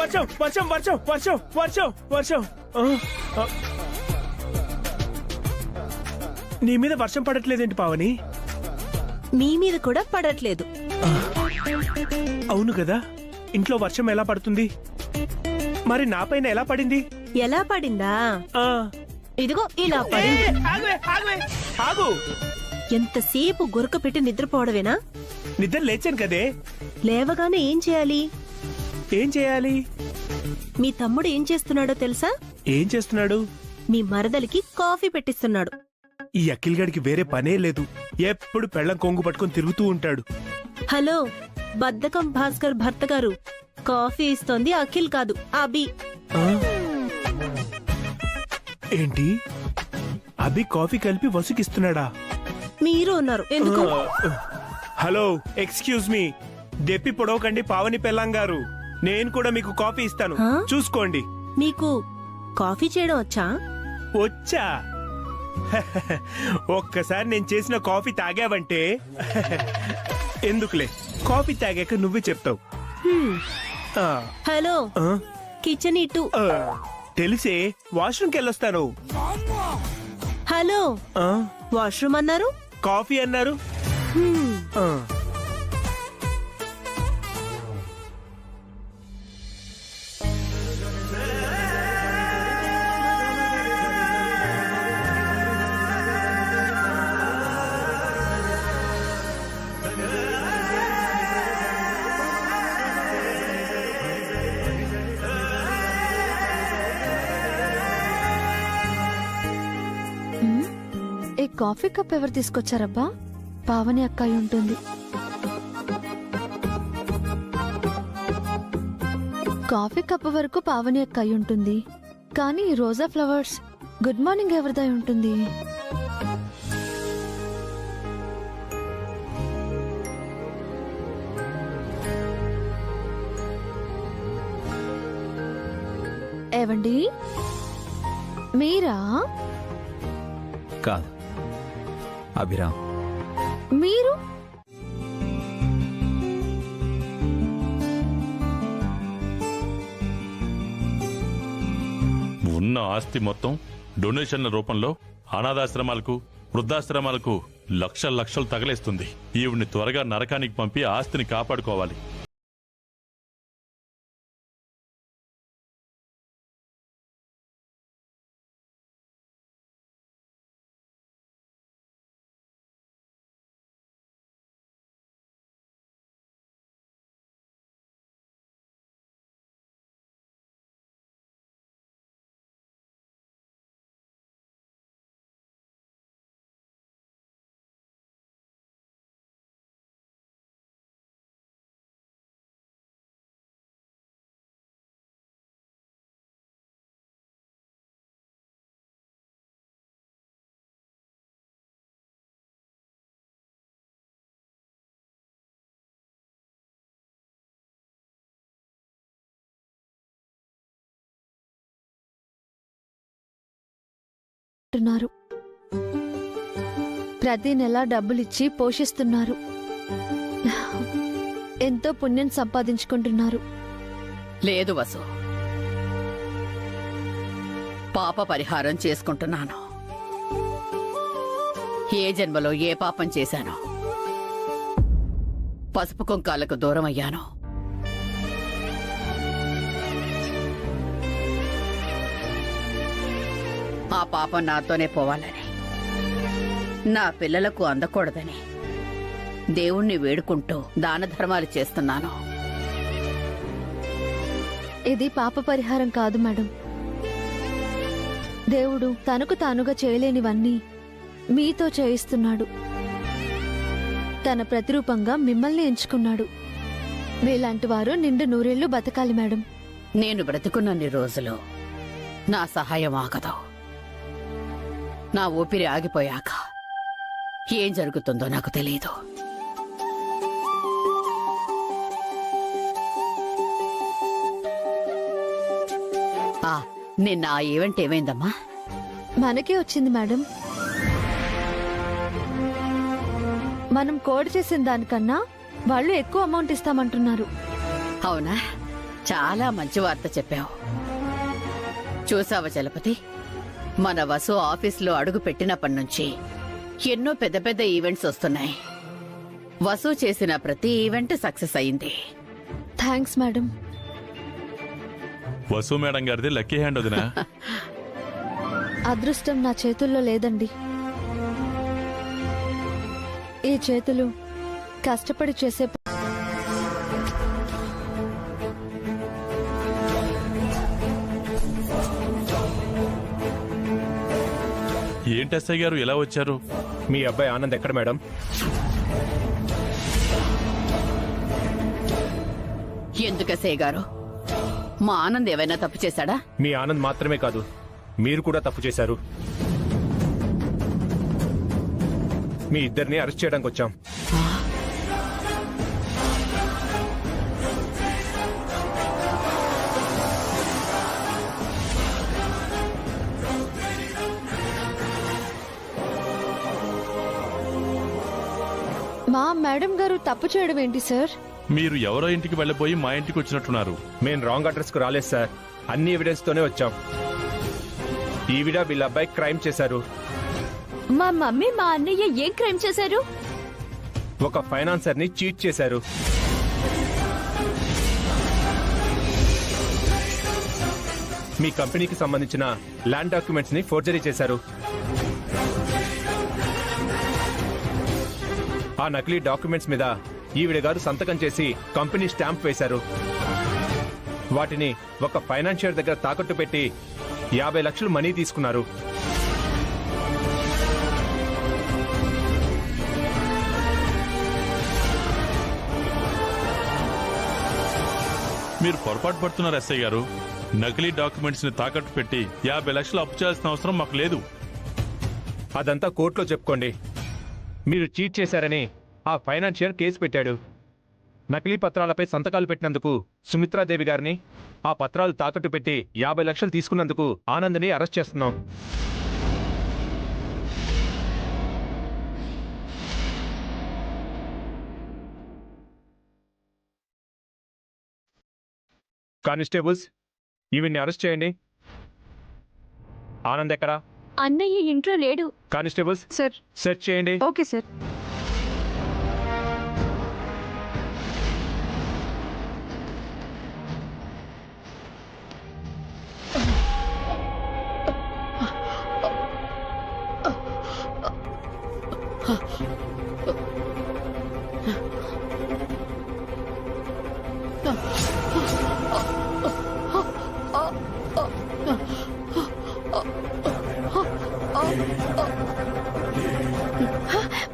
వర్షం వర్షం వర్షం వర్షం వర్షం వర్షం నీ మీద వర్షం పడట్లేదేంటి పావని? మీ మీద కూడా పడట్లేదు. అవును కదా, ఇంట్లో వర్షం ఎలా పడుతుంది? మరి నా పైన ఎలా పడింది? ఎలా పడిందా? ఆ, ఇదిగో ఇలా పడింది. ఆగు, ఆగు, ఆగు. ఎంతసేపు గురక పెట్టి నిద్రపోవడమేనా? నిద్ర లేచాను కదే. లేవగానే ఏం చేయాలి? ఏం చేయాలి? మీ తమ్ముడు ఏం చేస్తున్నాడో తెలుసా? ఏం చేస్తున్నాడు? మీ మరదలికి కాఫీ పెట్టిస్తున్నాడు. ఈ అఖిల్ గడికి వేరే పనే లేదు, ఎప్పుడు పెళ్ళం కొంగు పట్టుకొని తిరుగుతూ ఉంటాడు. హలో, బద్దకం భాస్కర్ భర్త గారు, కాఫీ ఇస్తోంది అఖిల్ కాదు, అభి. ఆ? ఏంటి, అభి కాఫీ కలిపి వసుకిస్తున్నాడా? మీరు ఉన్నారు ఎందుకు? హలో, ఎక్స్క్యూజ్ మీ, దెప్పి పొడవకండి పావని పెళ్ళాం గారు. నేను కూడా మీకు కాఫీ ఇస్తాను, చూసుకోండి. మీకు కాఫీ చేయడం వచ్చా? వచ్చా. ఒక్కసారి నేను చేసిన కాఫీ తాగావంటే ఎందుకులే, కాఫీ తాగాక నువ్వే చెప్తావు. హలో, కిచెన్ ఇటు. తెలిసే, వాష్రూమ్కి వెళ్ళొస్తాను. హలో, వాష్రూమ్ అన్నారు, కాఫీ అన్నారు. ఏ కాఫీ కప్ ఎవరు తీసుకొచ్చారబ్బా? పావని అక్కాయి ఉంటుంది. కాఫీ కప్ వరకు పావని అక్కాయి ఉంటుంది, కానీ రోజా ఫ్లవర్స్ గుడ్ మార్నింగ్ ఎవరిదై ఉంటుంది? ఏవండి, మీరా? కాదు, అభిరామ్. మీరు? ఉన్న ఆస్తి మొత్తం డొనేషన్ల రూపంలో అనాథాశ్రమాలకు, వృద్ధాశ్రమాలకు లక్షల లక్షలు తగలేస్తుంది. ఈవిడ్ని త్వరగా నరకానికి పంపి ఆస్తిని కాపాడుకోవాలి. ప్రతి నెల డబ్బులిచ్చి పోషిస్తున్నారు, ఎంతో పుణ్యం సంపాదించుకుంటున్నారు. లేదు వసు, పాప పరిహారం చేసుకుంటున్నాను. ఏ జన్మలో ఏ పాపం చేశానో, పసుపు కుంకాలకు దూరం అయ్యాను. ఆ పాపం నాతోనే పోవాలని, నా పిల్లలకు అందకూడదని దేవుణ్ణి వేడుకుంటూ దాన ధర్మాలు చేస్తున్నాను. ఇది పాప పరిహారం కాదు మేడం. దేవుడు తనకు తానుగా చేయలేనివన్నీ మీతో చేయిస్తున్నాడు. తన ప్రతిరూపంగా మిమ్మల్ని ఎంచుకున్నాడు. మీలాంటి వారు నిండు నూరేళ్లు బతకాలి మేడం. నేను బ్రతుకున్నన్ని రోజులు నా సహాయం ఆగదు. నా ఊపిరి ఆగిపోయాక ఏం జరుగుతుందో నాకు తెలియదు. నిన్న ఆ ఈవెంట్ ఏమైందమ్మా? మనకే వచ్చింది మేడం. మనం కోడ్ చేసిన దానికన్నా వాళ్ళు ఎక్కువ అమౌంట్ ఇస్తామంటున్నారు. అవునా? చాలా మంచి వార్త చెప్పావు. చూసావా చలపతి, మన వసు ఆఫీసులో అడుగు పెట్టినప్పటి నుంచి ఎన్నో పెద్ద పెద్ద ఈవెంట్స్ వస్తున్నాయి. వసు చేసిన ప్రతి ఈవెంట్ సక్సెస్ అయింది. Thanks madam. వసు మేడం గారిది లక్కీ హ్యాండ్ వదినా. అదృష్టం నా చేతుల్లో లేదండి. ఈ చేతులు కష్టపడి చేసే ఏంటి ఎస్ఐ గారు ఇలా వచ్చారు? మీ అబ్బాయి ఆనంద్ ఎక్కడ మేడం? ఎందుకు ఎస్ఐ గారు, మా ఆనంద్ ఏమైనా తప్పు చేశాడా? మీ ఆనంద్ మాత్రమే కాదు, మీరు కూడా తప్పు చేశారు. మీ ఇద్దరిని అరెస్ట్ చేయడానికి వచ్చాం. మా మేడం గారు తప్పు చేయడం ఏంటి సార్? మీరు ఎవరో ఇంటికి వెళ్ళబోయి మా ఇంటికి వచ్చినట్టున్నారు. మేము రాంగ్ అడ్రస్ కు రాలేదు సార్, అన్ని ఎవిడెన్స్ తోనే వచ్చాం. ఈవిడ వీళ్ళ అబ్బాయి క్రైమ్ చేశారు. మా మమ్మీ మా అన్నయ్య ఏం క్రైమ్ చేశారు? ఒక ఫైనాన్సర్ ని చీట్ చేశారు. మీ కంపెనీకి సంబంధించిన ల్యాండ్ డాక్యుమెంట్స్ ని ఫోర్జరీ చేశారు. ఆ నకిలీ డాక్యుమెంట్స్ మీద ఈవిడ గారు సంతకం చేసి కంపెనీ స్టాంప్ వేశారు. వాటిని ఒక ఫైనాన్షియర్ దగ్గర తాకట్టు పెట్టి 50 లక్షలు మనీ తీసుకున్నారు. మీరు పొరపాటు పడుతున్నారు ఎస్ఐ గారు. నకిలీ డాక్యుమెంట్స్ ని తాకట్టు పెట్టి 50 లక్షలు అప్పు చేయాల్సిన అవసరం మాకు లేదు. అదంతా కోర్టులో చెప్పుకోండి. మీరు చీట్ చేశారని ఆ ఫైనాన్షియర్ కేసు పెట్టాడు. నకిలీ పత్రాలపై సంతకాలు పెట్టినందుకు సుమిత్రాదేవి గారిని, ఆ పత్రాలు తాకట్టు పెట్టి 50 లక్షలు తీసుకున్నందుకు ఆనంద్ని అరెస్ట్ చేస్తున్నాం. కానిస్టేబుల్స్, ఈవిడ్ని అరెస్ట్ చేయండి. ఆనంద్ ఎక్కడా? అన్నయ్య ఇంట్లో లేడు. Constables sir. సెర్చ్ చేయండి. Okay sir.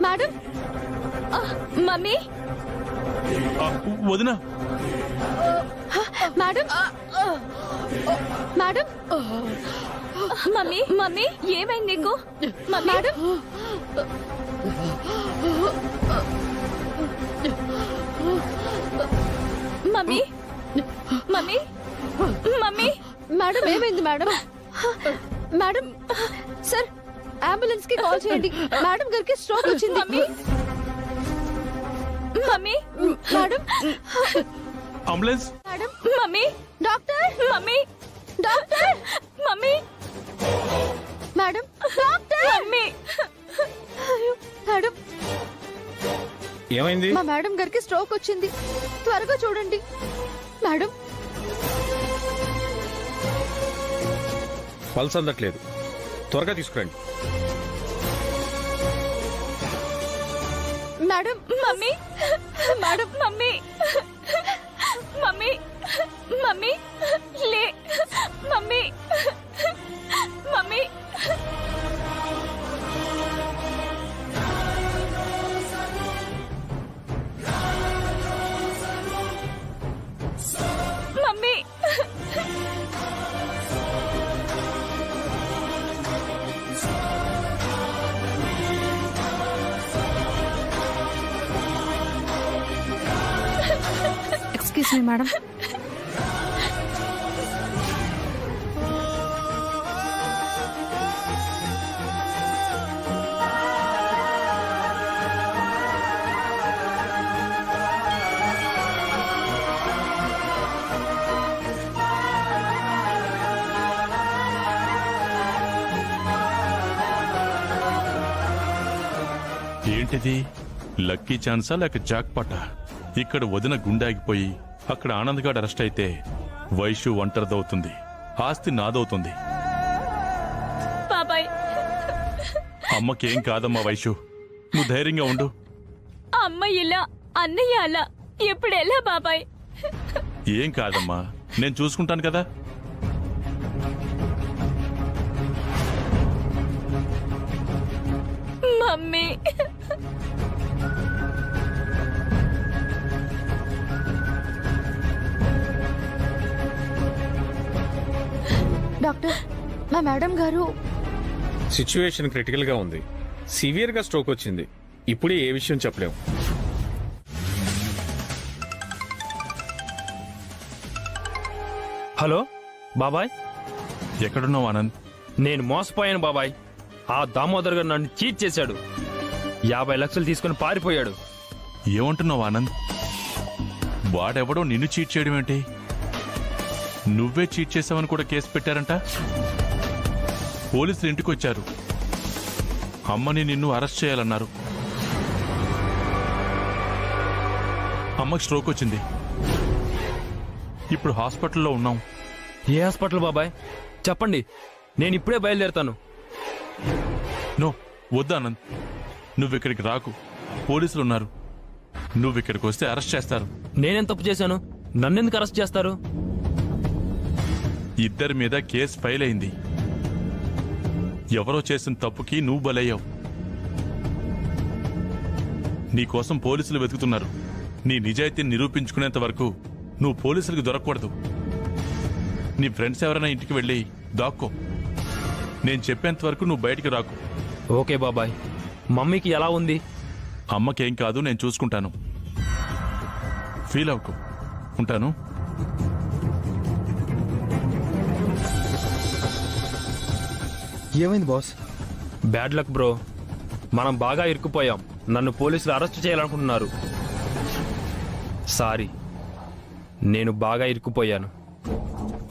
మేడం, మమ్మీ, వదినా, మేడం, మేడం, మమ్మీ, మమ్మీ, ఏమైంది నీకు? Madam, mummy, mummy, mummy, madam, ఏమైంది మేడం? మేడం, సార్, అంబులెన్స్ కి కాల్ చేయండి. మేడం గారికి స్ట్రోక్ వచ్చింది. Mummy, mummy, madam, ambulance, madam, mummy, doctor, mummy, doctor, mummy, madam, doctor, mummy, madam, ఏమైంది? మా మేడం గారికి స్ట్రోక్ వచ్చింది. త్వరగా చూడండి మేడం. పల్స్ అందట్లేదు, త్వరగా తీసుకురండి. Madam, mummy, madam, mummy, mummy, mummy, లే, mummy, mummy, mummy, excuse me madam. ఏంటిది లక్కీ ఛాన్సా లేక జాక్ పటా? ఇక్కడ వదిన గుండాగిపోయి అక్కడ ఆనంద్ గాడు అరెస్ట్ అయితే వైషు ఒంటరిదవుతుంది, ఆస్తి నాదవుతుంది. బాబాయ్, అమ్మకేం కాదమ్మా వైషు, నువ్వు ధైర్యంగా ఉండు. అమ్మ ఇలా, అన్నయ్య అలా, ఇప్పుడు ఎలా బాబాయ్? ఏం కాదమ్మా, నేను చూసుకుంటాను కదా. మమ్మీ, డాక్టర్, మా మేడం గారు సిచ్యువేషన్ క్రిటికల్ గా ఉంది. సివియర్ గా స్ట్రోక్ వచ్చింది. ఇప్పుడే ఏ విషయం చెప్పలేం. హలో బాబాయ్, ఎక్కడున్నావు ఆనంద్? నేను మోసపోయాను బాబాయ్. ఆ దామోదర్ గారు నన్ను చీట్ చేశాడు. 50 లక్షలు తీసుకుని పారిపోయాడు. ఏమంటున్నావు ఆనంద్? వాడెవడో నిన్ను చీట్ చేయడం ఏంటి? నువ్వే చీట్ చేసావని కూడా కేసు పెట్టారంట. పోలీసులు ఇంటికి వచ్చారు. అమ్మని నిన్ను అరెస్ట్ చేయాలన్నారు. అమ్మకి స్ట్రోక్ వచ్చింది. ఇప్పుడు హాస్పిటల్లో ఉన్నాం. ఏ హాస్పిటల్ బాబాయ్? చెప్పండి, నేను ఇప్పుడే బయలుదేరుతాను. నో, వద్దు ఆనంద్, నువ్విక్కడికి రాకు. పోలీసులు ఉన్నారు. నువ్విక్కడికి వస్తే అరెస్ట్ చేస్తారు. నేనేం తప్పు చేశాను? నన్నెందుకు అరెస్ట్ చేస్తారు? ఇద్దరి మీద కేసు ఫైల్ అయింది. ఎవరో చేసిన తప్పుకి నువ్వు బలయ్యావు. నీకోసం పోలీసులు వెతుకుతున్నారు. నీ నిజాయితీని నిరూపించుకునేంత వరకు నువ్వు పోలీసులకు దొరకకూడదు. నీ ఫ్రెండ్స్ ఎవరైనా ఇంటికి వెళ్ళి దాక్కో. నేను చెప్పేంత వరకు నువ్వు బయటికి రాకు. ఓకే బాబాయ్. మమ్మీకి ఎలా ఉంది? అమ్మకేం కాదు, నేను చూసుకుంటాను. ఫీల్ అవ్వకు. ఉంటాను. ఏమైంది బాస్? Bad luck bro. మనం బాగా ఇరుక్కుపోయాం. నన్ను పోలీసులు అరెస్ట్ చేయాలనుకుంటున్నారు. సారీ, నేను బాగా ఇరుక్కుపోయాను.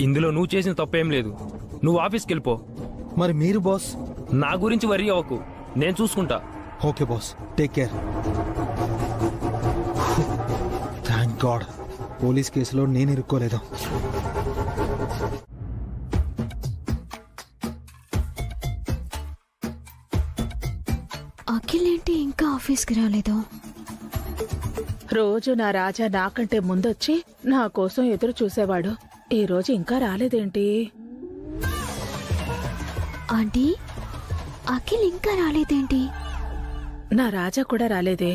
ఇందులో నువ్వు చేసిన తప్పేం లేదు. నువ్వు ఆఫీస్కి వెళ్ళిపో. మరి మీరు బాస్? నా గురించి వరి అవ్వకు, నేను చూసుకుంటా. Okay boss, take care. Thank God, police కేసులో నేను ఇరుక్కోలేదు. అఖిల్ ఏంటి ఇంకా ఆఫీస్కి రాలేదు? రోజు నా రాజా నాకంటే ముందొచ్చి నా కోసం ఎదురు చూసేవాడు. ఈ రోజు ఇంకా రాలేదేంటి? ఆంటీ, అఖిల్ ఇంకా రాలేదేంటి? నా రాజా కూడా రాలేదే.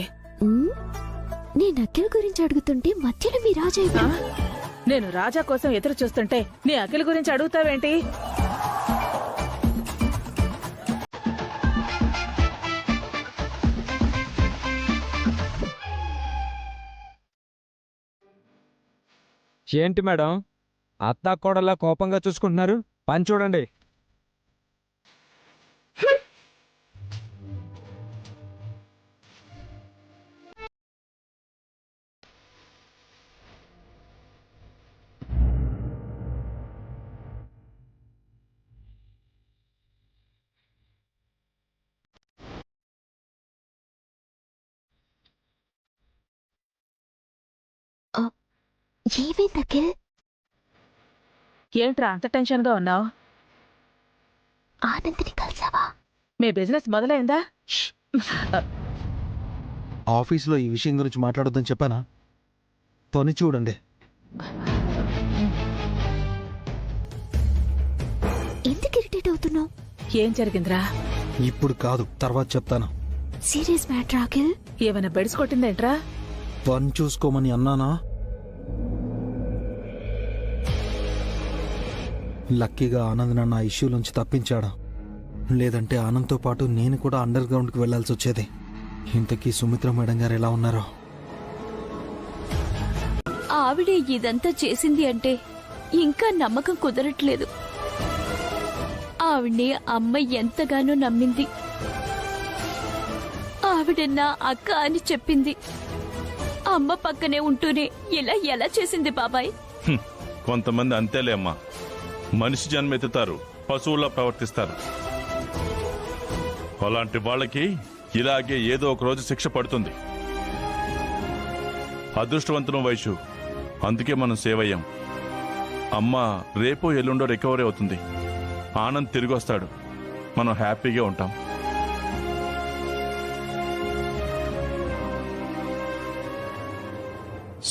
నేను అఖిల్ గురించి అడుగుతుంటే మధ్యలో మీ రాజా ఆ? నేను రాజా కోసం ఎదురు చూస్తుంటే నీ అఖిల్ గురించి అడుగుతావేంటి? ఏంటి మేడం, అత్తా కోడలా కోపంగా చూసుకుంటున్నారు? పని చూడండి. ఏమైంది అఖిల్? ఏంట్రా అంత టెన్షన్ గా ఉన్నావు? ఆనందిని కలిసావా? మీ బిజినెస్ మొదలైందా? ఆఫీస్లో ఈ విషయం గురించి మాట్లాడొద్దని చెప్పానా? పని చూడండి. ఎందుకు ఇరిటేట్ అవుతున్నావు? ఏం జరిగిందిరా? ఇప్పుడు కాదు, తర్వాత చెప్తాను. Serious matter Akhil. ఏమైనా బెడిసి కొట్టిందేంట్రా? పని చూసుకోమని అన్నానా? లక్కీగా ఆనంద్ నన్ను ఆ ఇష్యూ నుంచి తప్పించాడా, లేదంటే ఆనంద్తో పాటు నేను కూడా అండర్ గ్రౌండ్కి వెళ్లాల్సి వచ్చేది. ఇంతకీ సుమిత్ర మేడం గారు ఎలా ఉన్నారో? ఆవిడే ఇదంతా చేసింది అంటే ఇంకా నమ్మకం కుదరట్లేదు. ఆవిడ్ని అమ్మ ఎంతగానో నమ్మింది. ఆవిడ నా అక్క అని చెప్పింది. అమ్మ పక్కనే ఉంటూనే ఇలా ఎలా చేసింది బాబాయ్? కొంతమంది అంతేలే అమ్మా. మనిషి జన్మెత్తుతారు, పశువుల్లా ప్రవర్తిస్తారు. అలాంటి వాళ్ళకి ఇలాగే ఏదో ఒక రోజు శిక్ష పడుతుంది. అదృష్టవంతులం వైషు, అందుకే మనం సేవ్ అయ్యాం. అమ్మ రేపో ఎల్లుండో రికవరీ అవుతుంది. ఆనంద్ తిరిగి వస్తాడు. మనం హ్యాపీగా ఉంటాం.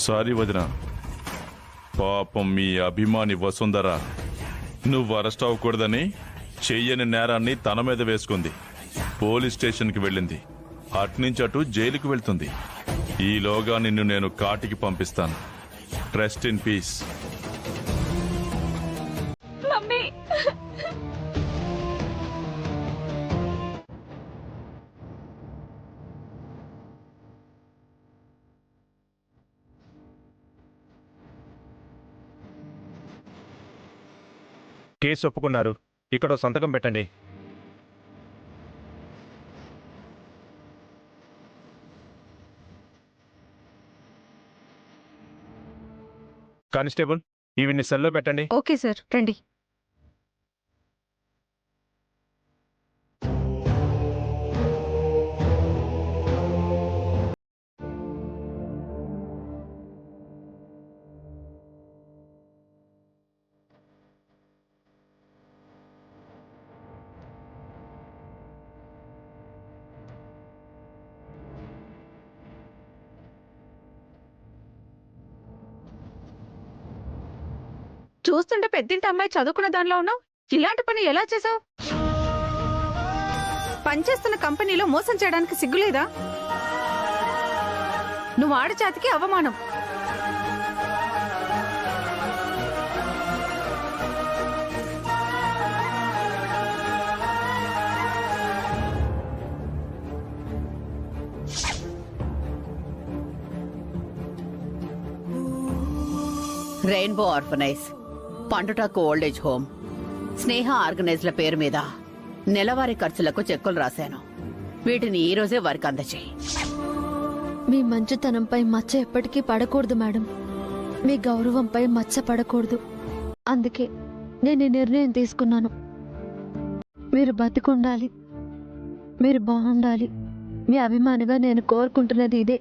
సారీ వదిన, పాపం మీ అభిమాని వసుంధర నువ్వు అరెస్ట్ అవ్వకూడదని చెయ్యని నేరాన్ని తన మీద వేసుకుంది. పోలీస్ స్టేషన్కి వెళ్ళింది. అట్నుంచి అటు జైలుకి వెళ్తుంది. ఈలోగా నిన్ను నేను కాటికి పంపిస్తాను. Rest in peace. Mummy case ఒప్పుకున్నారు. ఇక్కడ ఓ సంతకం పెట్టండి. కానిస్టేబుల్, ఈవిడ్ని సెల్లో పెట్టండి. ఓకే సార్, రండి. చూస్తుంటే పెద్దింటి అమ్మాయి చదువుకున్న దానిలో ఉన్నావు. ఇలాంటి పని ఎలా చేసావు? పనిచేస్తున్న కంపెనీలో మోసం చేయడానికి సిగ్గులేదా? నువ్వు ఆడజాతికి అవమానం. రెయిన్బో ఆర్ఫనైజ్, పండుటాకు ఓల్డేజ్ హోమ్, స్నేహ ఆర్గనైజ్ల పేరు మీద నెలవారీ ఖర్చులకు చెక్కులు రాశాను. వీటిని ఈ రోజే వారికి అందజేయి. మీ మంచితనంపై మచ్చ ఎప్పటికీ పడకూడదు మేడం. మీ గౌరవంపై మచ్చ పడకూడదు. అందుకే నేను ఈ నిర్ణయం తీసుకున్నాను. మీరు బతికుండాలి, మీరు బాగుండాలి. మీ అభిమానిగా నేను కోరుకుంటున్నది ఇదే.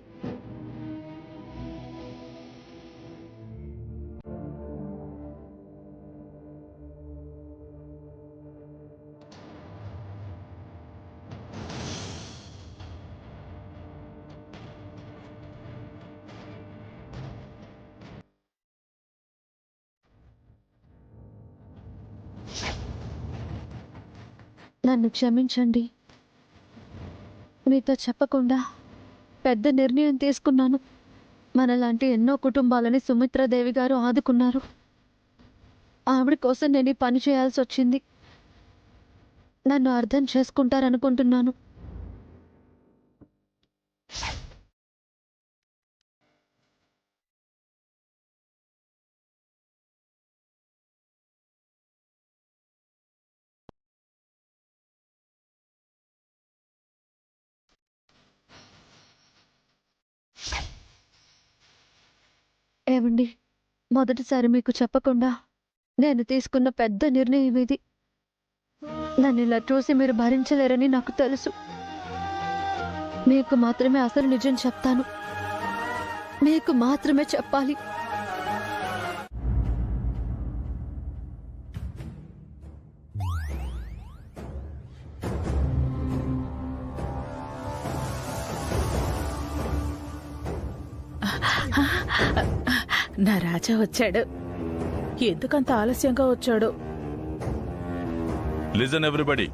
నన్ను క్షమించండి. మీతో చెప్పకుండా పెద్ద నిర్ణయం తీసుకున్నాను. మనలాంటి ఎన్నో కుటుంబాలని సుమిత్రాదేవి గారు ఆదుకున్నారు. ఆవిడ కోసం నేను ఈ పని చేయాల్సి వచ్చింది. నన్ను అర్థం చేసుకుంటారనుకుంటున్నాను. ఏమండి, మొదటిసారి మీకు చెప్పకుండా నేను తీసుకున్న పెద్ద నిర్ణయం ఇది. నన్ను ఇలా చూసి మీరు భరించలేరని నాకు తెలుసు. మీకు మాత్రమే అసలు నిజం చెప్తాను. మీకు మాత్రమే చెప్పాలి. నా రాజా వచ్చాడు. ఎందుకంత ఆలస్యంగా వచ్చాడు? Listen everybody.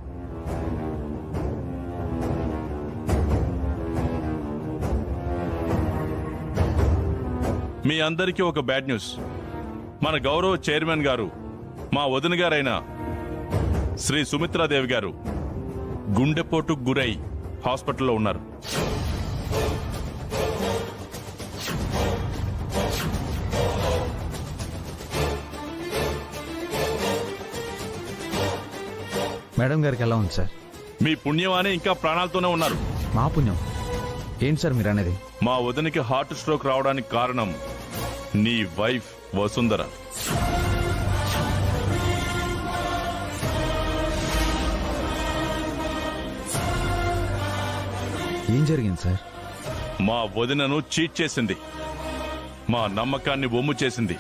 మీ అందరికీ ఒక బ్యాడ్ న్యూస్. మన గౌరవ చైర్మన్ గారు, మా వదిన గారైన శ్రీ సుమిత్రాదేవి గారు గుండెపోటుకు గురై హాస్పిటల్లో ఉన్నారు. మేడం గారికి ఎలా ఉంది సార్? మీ పుణ్యమానే ఇంకా ప్రాణాలతోనే ఉన్నారు. మా పుణ్యం ఏంటి సార్ మీరు అనేది? మా వదినికి హార్ట్ స్ట్రోక్ రావడానికి కారణం నీ వైఫ్ వసుంధర. ఏం జరిగింది సార్? మా వదినను చీట్ చేసింది, మా నమ్మకాన్ని ఒమ్ము చేసింది,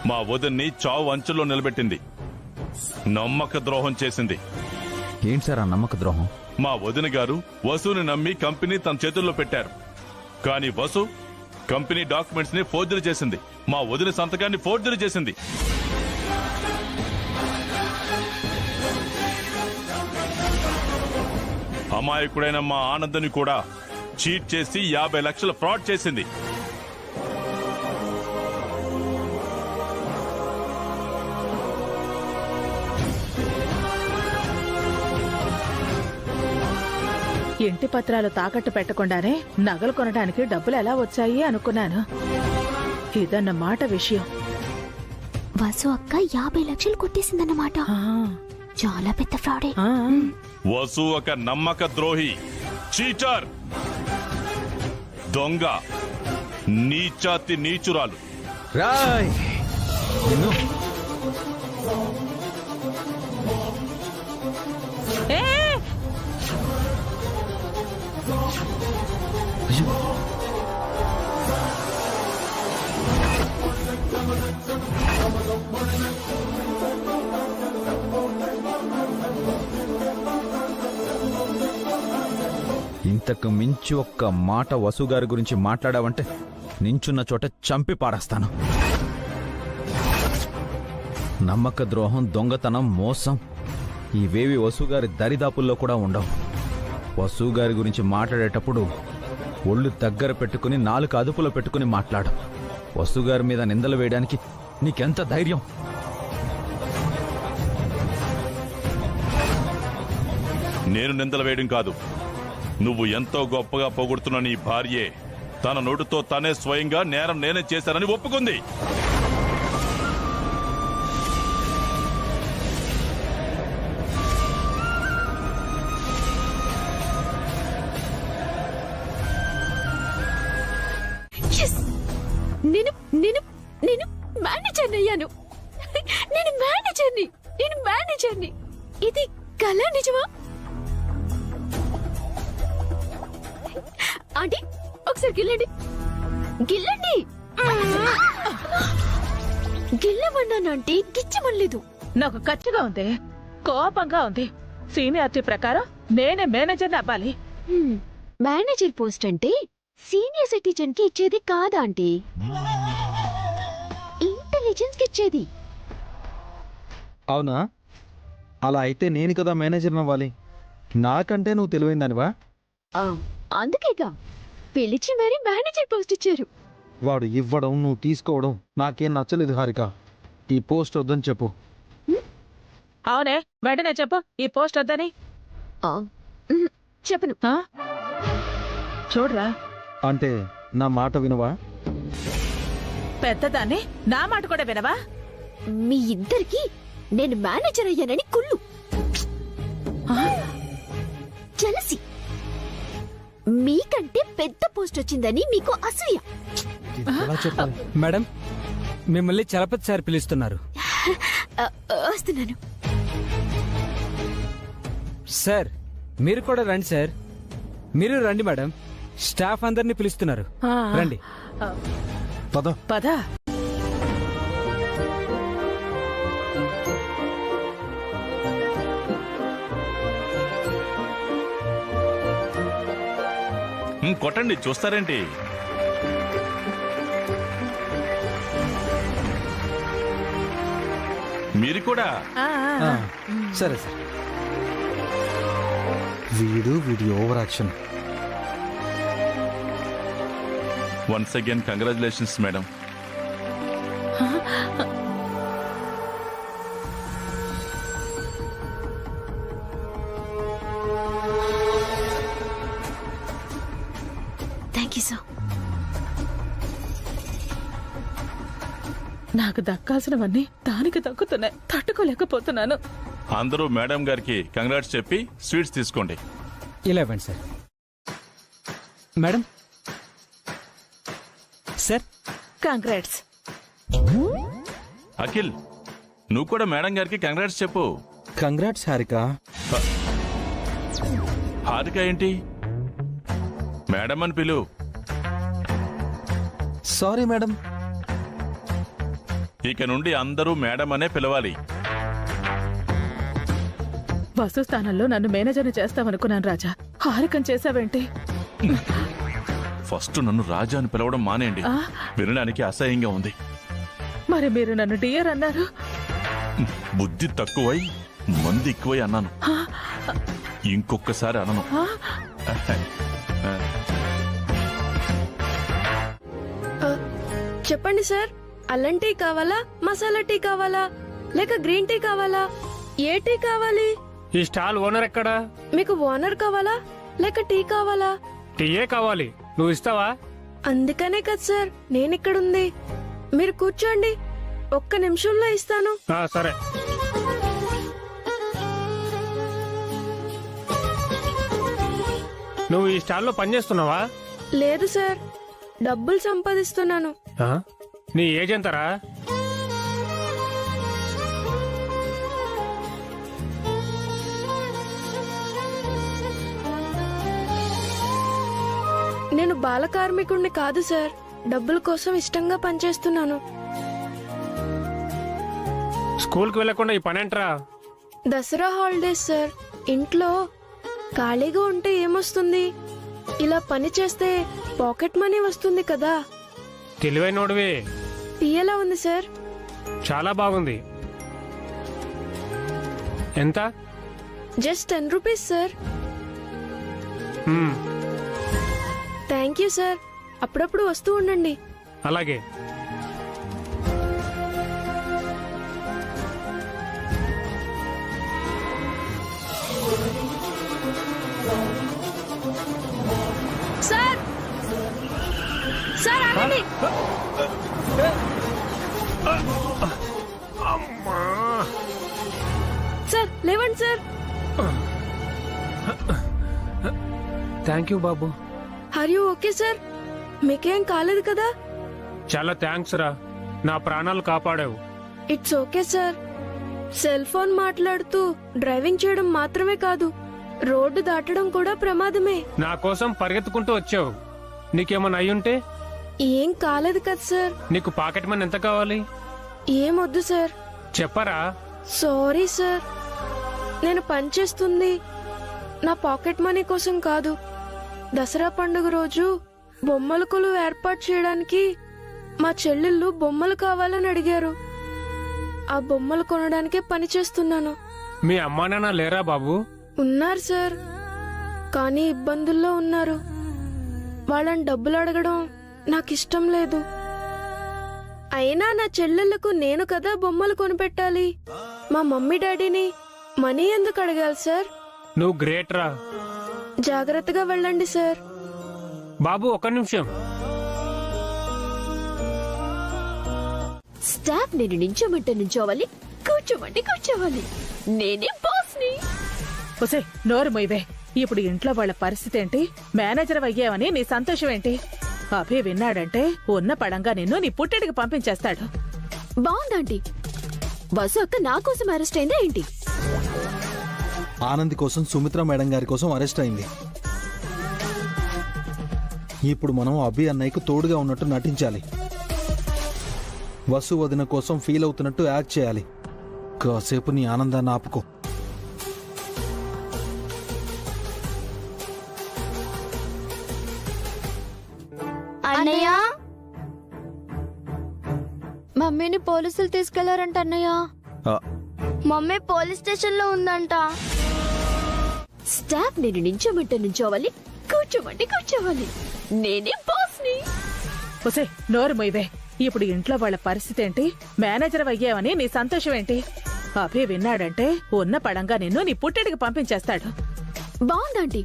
మా వదిన్ని చావు అంచుల్లో నిలబెట్టింది, నమ్మక ద్రోహం చేసింది. ఏంటి సార్ ఆ నమ్మక ద్రోహం? మా వదిన గారు వసుని నమ్మి కంపెనీ తన చేతుల్లో పెట్టారు. కానీ వసు కంపెనీ డాక్యుమెంట్స్ ని ఫోర్జరీ చేసింది, మా వదిన సంతకాన్ని ఫోర్జరీ చేసింది. అమాయకుడైన మా ఆనందని కూడా చీట్ చేసి 50 లక్షల ఫ్రాడ్ చేసింది. ఇంటి పత్రాలు తాకట్టు పెట్టకుండానే నగలు కొనడానికి డబ్బులు ఎలా వచ్చాయి అనుకున్నాను. ఇదన్నమాట విషయం. వసు అక్క 50 లక్షలు కొట్టేసిందన్నమాట. చాలా పెద్ద ఫ్రాడే. వసు ఒక నమ్మక ద్రోహి, చీటర్, దొంగ, నీచాతి నీచురాలు. రాయ్ నిన్ను ఇంతకు మించి ఒక్క మాట వసు గారి గురించి మాట్లాడావంటే నించున్న చోట చంపి పారేస్తాను. నమ్మక ద్రోహం, దొంగతనం, మోసం ఇవేవి వసు గారి దరిదాపుల్లో కూడా ఉండవు. వసు గారి గురించి మాట్లాడేటప్పుడు ఒళ్ళు దగ్గర పెట్టుకుని నాలుక అదుపులో పెట్టుకుని మాట్లాడు. వసు గారి మీద నిందలు వేయడానికి నీకెంత ధైర్యం? నేను నిందలు వేయడం కాదు, నువ్వు ఎంతో గొప్పగా పొగుడుతున్న నీ భార్యే తన నోటితో తనే స్వయంగా నేరం నేనే చేశానని ఒప్పుకుంది. నేను నేను నేను మేనేజర్ అయ్యాను. నేను మేనేజర్ని. ఇది కళ నిజమా? ఆంటీ ఒకసారి గిల్లండి. గిల్లమన్నానంటే గిచ్చమనలేదు. నాకు ఖచ్చితంగా ఉంది, కోపంగా ఉంది. సీనియారిటీ ప్రకారం నేనే మేనేజర్ని అవ్వాలి. మేనేజర్ పోస్ట్ అంటే సీనియర్ సిటిజన్ కి ఇచ్చేది కాదా ఆంటీ, ఇంటెలిజెన్స్ కి ఇచ్చేది. అవునా? అలా అయితే నేను కదా మేనేజర్ అవ్వాలి. నాకంటే నువ్వు తెలివైందానివా? అందుకేగా పిలిచి మరీ మేనేజర్ పోస్ట్ ఇచ్చారు. వాడు ఇవ్వడం, నువ్వు తీసుకోవడం నాకేం నచ్చలేదు హారిక. ఈ పోస్ట్ వద్దని చెప్పు. అవునే, వెంటనే చెప్పు ఈ పోస్ట్ వద్దని. చెప్పను. చూడరా, అంటే నా మాట వినవా? పెద్దదాన్ని నా మాట కూడా వినవా? మీ ఇద్దరికి నేను మేనేజర్ అయ్యానని కుళ్ళు, జలసి. మీకంటే పెద్ద పోస్ట్ వచ్చిందని మీకు అసూయ. ఎలా చెప్పాలి? మేడం, మిమ్మల్ని చలపతి సార్ పిలుస్తున్నారు. వస్తున్నాను. సార్ మీరు కూడా రండి సార్. మీరు రండి మేడం, స్టాఫ్ అందరినీ పిలుస్తున్నారు. రండి. పద పద. కొట్టండి, చూస్తారేంటి? మీరు కూడా. సరే సార్. వీడి over action. Once again congratulations madam. Thank you sir. నాకు దక్కాల్సినవన్నీ దానికి దక్కుతున్నాయి, తట్టుకోలేకపోతున్నాను. అందరూ మేడం గారికి కంగ్రాట్స్ చెప్పి స్వీట్స్ తీసుకోండి. ఇలా ఇవ్వండి sir. Madam sir, congrats. Akhil, నువ్వు కూడా మేడం గారికి కంగ్రాట్స్ చెప్పు. కంగ్రాట్స్ హారిక. హారిక ఏంటి? మేడం అని పిలు. Sorry madam. ఇక నుండి అందరూ మేడం అనే పిలవాలి. వసు స్థానంలో నన్ను మేనేజర్ని చేస్తామనుకున్నాను రాజా. హారికం చేసావేంటి? ఫస్ట్ నన్ను రాజా అని పిలవడం మానేయండి. వినడానికి అసహ్యంగా ఉంది. మరి మీరు నన్ను డియర్ అన్నారు. బుద్ధి తక్కువై మంది ఎక్కువై అన్నాను. ఇంకొకసారి అనను. చెప్పండి సార్, అల్లం టీ కావాలా, మసాలా టీ కావాలా, లేక గ్రీన్ టీ కావాలా? ఏ టీ కావాలి? ఈ స్టాల్ ఓనర్ ఎక్కడా? మీకు ఓనర్ కావాలా లేక టీ కావాలా? టీయే కావాలి. నువ్వు ఇస్తావా? అందుకనే కదా సార్ నేను ఇక్కడుంది. మీరు కూర్చోండి, ఒక్క నిమిషంలో ఇస్తాను. సరే. నువ్వు ఈ స్టాల్లో పనిచేస్తున్నావా? లేదు సార్, డబ్బులు సంపాదిస్తున్నాను. నీ ఏజ్ ఎంతరా? నేను బాల కార్మికుడిని కాదు సార్, డబ్బుల కోసం ఇష్టంగా పనిచేస్తున్నాను. స్కూల్కి వెళ్లకుండా ఈ పనేంట్రా? దసరా హాలిడేస్ సార్, ఇంట్లో ఖాళీగా ఉంటే ఏమొస్తుంది? ఇలా పని చేస్తే పాకెట్ మనీ వస్తుంది కదా. తెలివైనోడివి. టీ ఎలా ఉంది సార్? చాలా బాగుంది. ఎంత? Just 10 rupees sir. Thank you sir, అప్పుడప్పుడు వస్తూ ఉండండి. అలాగే. సార్ సార్ ఆగండి. సార్ లేవండి సార్. థ్యాంక్ యూ బాబు. Are you okay sir? మీకేం కాలేదు కదా? చాలా థ్యాంక్స్ రా, నా ప్రాణాలు కాపాడావు. It's okay sir. Cell phone మాట్లాడుతూ డ్రైవింగ్ చేయడం మాత్రమే కాదు, రోడ్డు దాటడం కూడా ప్రమాదమే. నా కోసం పరిగెత్తుకుంటూ వచ్చావు. నీకేమన్నా అయ్యుంటే? ఏం కాలేదు కదా సార్. నీకు పాకెట్ మనీ ఎంత కావాలి? ఏమొద్దు సార్. చెప్పరా? సారీ సార్, నేను పనిచేస్తుంది నా పాకెట్ మనీ కోసం కాదు. దసరా పండుగ రోజు బొమ్మల కొలువు ఏర్పాటు చేయడానికి మా చెల్లెళ్ళు బొమ్మలు కావాలని అడిగారు. ఆ బొమ్మలు కొనడానికే పని చేస్తున్నాను. మీ అమ్మా నాన్న లేరా బాబు? ఉన్నారు సార్, కానీ ఇబ్బందుల్లో ఉన్నారు. వాళ్ళని డబ్బులు అడగడం నాకిష్టం లేదు. అయినా నా చెల్లెళ్లకు నేను కదా బొమ్మలు కొనిపెట్టాలి. మా మమ్మీ డాడీని మనీ ఎందుకు అడగాలి సార్? నువ్వు గ్రేట్ రా. జాగ్రత్తగా వెళ్ళండి సార్. బాబు ఒక్క నిమిషం. స్టాఫ్ నేను నించోమంటే నించోవాలి, కూర్చోమంటే కూర్చోవాలి. నేనే బాస్ని. ఒసే నోరు మొయ్యవే. ఇప్పుడు ఇంట్లో వాళ్ళ పరిస్థితి ఏంటి? మేనేజర్ అయ్యావని నీ సంతోషం ఏంటి? అభి విన్నాడంటే ఉన్న పడంగా నిన్ను నీ పుట్టిడికి పంపించేస్తాడు. బాగుందండి. బస్సు అక్క నా కోసం అరెస్ట్ అయిందా ఏంటి? ఆనంద్ కోసం సుమిత్ర మేడం గారి కోసం అరెస్ట్ అయింది. ఇప్పుడు మనం అభి అన్నయ్యకు తోడుగా ఉన్నట్టు నటించాలి. వసు వదిన కోసం ఫీల్ అవుతున్నట్టు యాక్ట్ చేయాలి. కాసేపు నీ ఆనందాన్ని ఆపుకో. అన్నయ్య, మమ్మీని పోలీసులు తీసుకెళ్లారంట అన్నయ్య. మమ్మీ పోలీస్ స్టేషన్ లో ఉందంట. స్టాఫ్ నేను నించోమంటే నించోవాలి, కూర్చోమంటే కూర్చోవాలి. నేనే బాస్ని. ఒసే నోరు మొయ్యవే. ఇప్పుడు ఇంట్లో వాళ్ళ పరిస్థితి ఏంటి? మేనేజర్ అయ్యావని నీ సంతోషం ఏంటి? అభి విన్నాడంటే ఉన్న పడంగా నిన్ను నీ పుట్టిడికి పంపించేస్తాడు. బాగుందండి.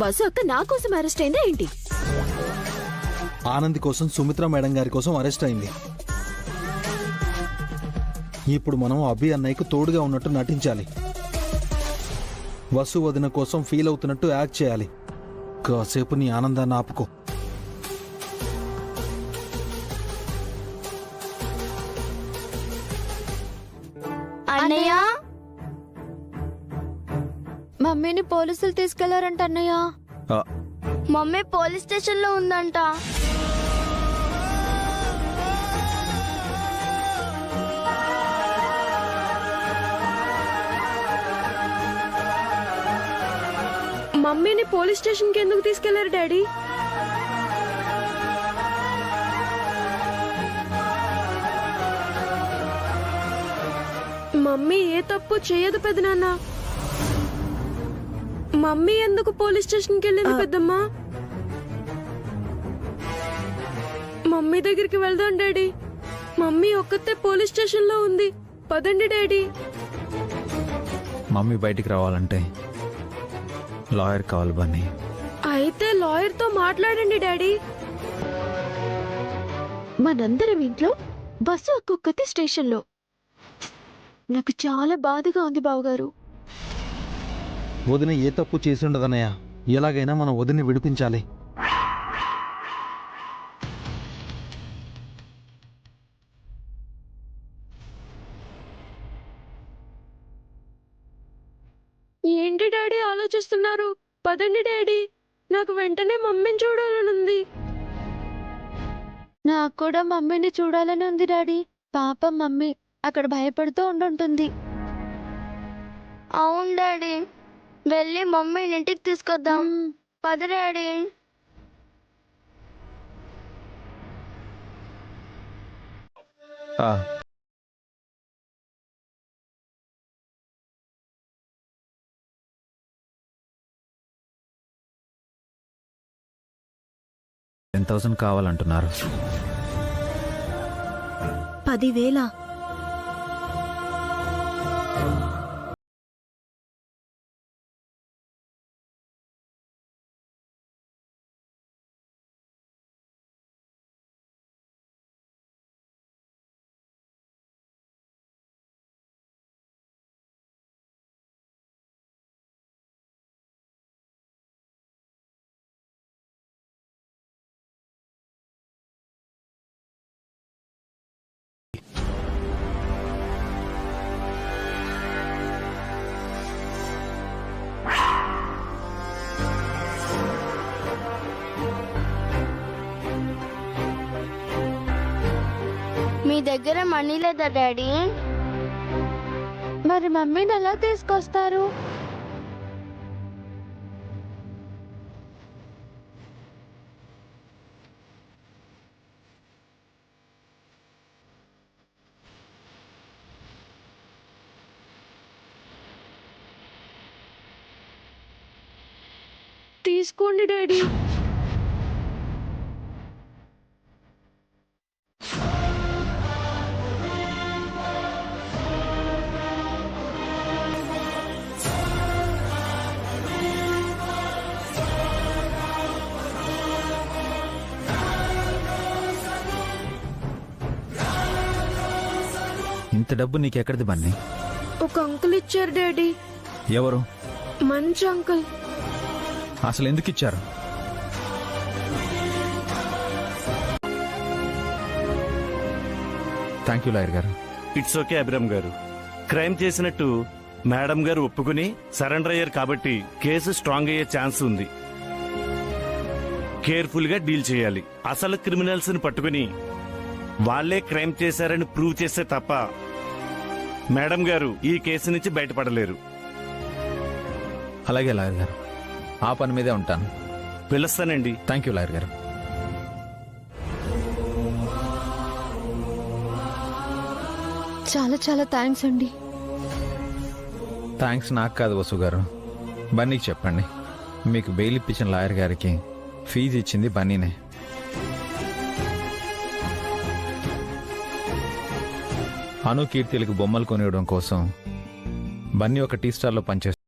వసు అక్క నా కోసం అరెస్ట్ అయిందా ఏంటి? ఆనంద్ కోసం సుమిత్ర మేడం గారి కోసం అరెస్ట్ అయింది. ఇప్పుడు మనం అభి అన్నయ్యకు తోడుగా ఉన్నట్టు నటించాలి. వసు వదిన కోసం ఫీల్ అవుతున్నట్టు యాక్ట్ చేయాలి. కాసేపు నీ ఆనందాన్ని ఆపుకో. అన్నయ్య, మమ్మీని పోలీసులు తీసుకెళ్లారంట అన్నయ్య. ఆ, మమ్మీ పోలీస్ స్టేషన్ లో ఉందంట. మమ్మీని పోలీస్ స్టేషన్ కి ఎందుకు తీసుకెళ్లారు డాడీ? మమ్మీ ఏ తప్పు చేయదు పెద్దనాన్న. మమ్మీ ఎందుకు పోలీస్ స్టేషన్ కి వెళ్ళింది పెద్దమ్మా? మమ్మీ దగ్గరికి వెళ్దాం డాడీ. మమ్మీ ఒక్కతే పోలీస్ స్టేషన్ లో ఉంది. పదండి డాడీ. మమ్మీ బయటికి రావాలంటే లాయర్ కావాలి బన్నీ. అయితే లాయర్ తో మాట్లాడండి డాడీ. మనందరం ఇంట్లో, బస్సు ఒక్కొక్కటి స్టేషన్ లో. నాకు చాలా బాధగా ఉంది బావగారు. వదిన ఏ తప్పు చేసి ఉండదన్నయ్య. ఎలాగైనా మనం వదిని విడిపించాలి. ఏంటి డాడీ ఆలోచిస్తున్నారు? పదండి డాడీ. నాకు వెంటనే మమ్మీని చూడాలనుంది. నాకు కూడా మమ్మీని చూడాలని ఉంది డాడీ. పాపం మమ్మీ అక్కడ భయపడుతూ ఉండుంటుంది. అవును డాడీ. వెళ్ళి మమ్మీని ఇంటికి తీసుకొద్దాం. పద డాడీ. ఆ, $10,000 కావాలంటున్నారు. 10,000. మీ దగ్గర మనీ లేదా డాడీ? మరి మమ్మీని ఎలా తీసుకొస్తారు? తీసుకోండి డాడీ. ఇంత డబ్బు నీకెక్కడిది బన్నీ? ఒక అంకుల్ ఇచ్చారు డాడీ. ఎవరు? మంచి అంకుల్. అసలు ఎందుకు ఇచ్చారు? థ్యాంక్ యూ లాయర్ గారు. ఇట్స్ ఓకే అభిరామ్ గారు. క్రైమ్ చేసినట్టు మేడం గారు ఒప్పుకుని సరెండర్ అయ్యారు కాబట్టి కేసు స్ట్రాంగ్ అయ్యే ఛాన్స్ ఉంది. కేర్ఫుల్ గా డీల్ చేయాలి. అసలు క్రిమినల్స్ ని పట్టుకుని వాళ్లే క్రైమ్ చేశారని ప్రూవ్ చేస్తే తప్ప మేడం గారు ఈ కేసు నుంచి బయటపడలేరు. అలాగే లాయర్ గారు, ఆ పని మీదే ఉంటాను. పిలుస్తానండి. థ్యాంక్ యూ లాయర్ గారు. చాలా చాలా థ్యాంక్స్ అండి. థ్యాంక్స్ నాకు కాదు వసు గారు, బన్నీకి చెప్పండి. మీకు బెయిల్ ఇప్పించిన లాయర్ గారికి ఫీజు ఇచ్చింది బన్నీనే. అను కీర్తిలకు బొమ్మలు కొనివ్వడం కోసం బన్నీ ఒక టీ స్టార్లో పనిచేస్తారు.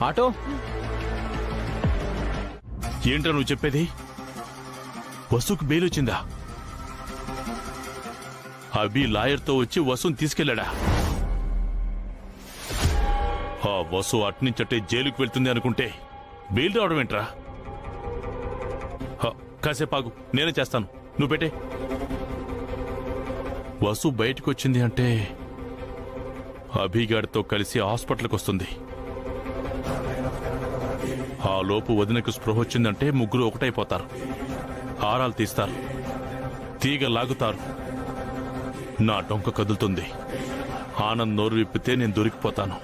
ఆటో ఏంట్రా నువ్వు చెప్పేది? వసుకు బెయిల్ వచ్చిందా? అభి లాయర్తో వచ్చి వసుని తీసుకెళ్లాడా? ఆ వసు అట్నుంచటే జైలుకు వెళ్తుంది అనుకుంటే బెయిల్ రావడం ఏంట్రా? కాసేపు ఆగు, నేనే చేస్తాను, నువ్వు పెట్టే. వసు బయటకు వచ్చింది అంటే అభిగాడితో కలిసి హాస్పిటల్కి వస్తుంది. ఆ లోపు వదినకు స్పృహ వచ్చిందంటే ముగ్గురు ఒకటైపోతారు. హారాలు తీస్తారు, తీగ లాగుతారు. నా డొంక కదులుతుంది. ఆనంద్ నోరు విప్పితే నేను దొరికిపోతాను.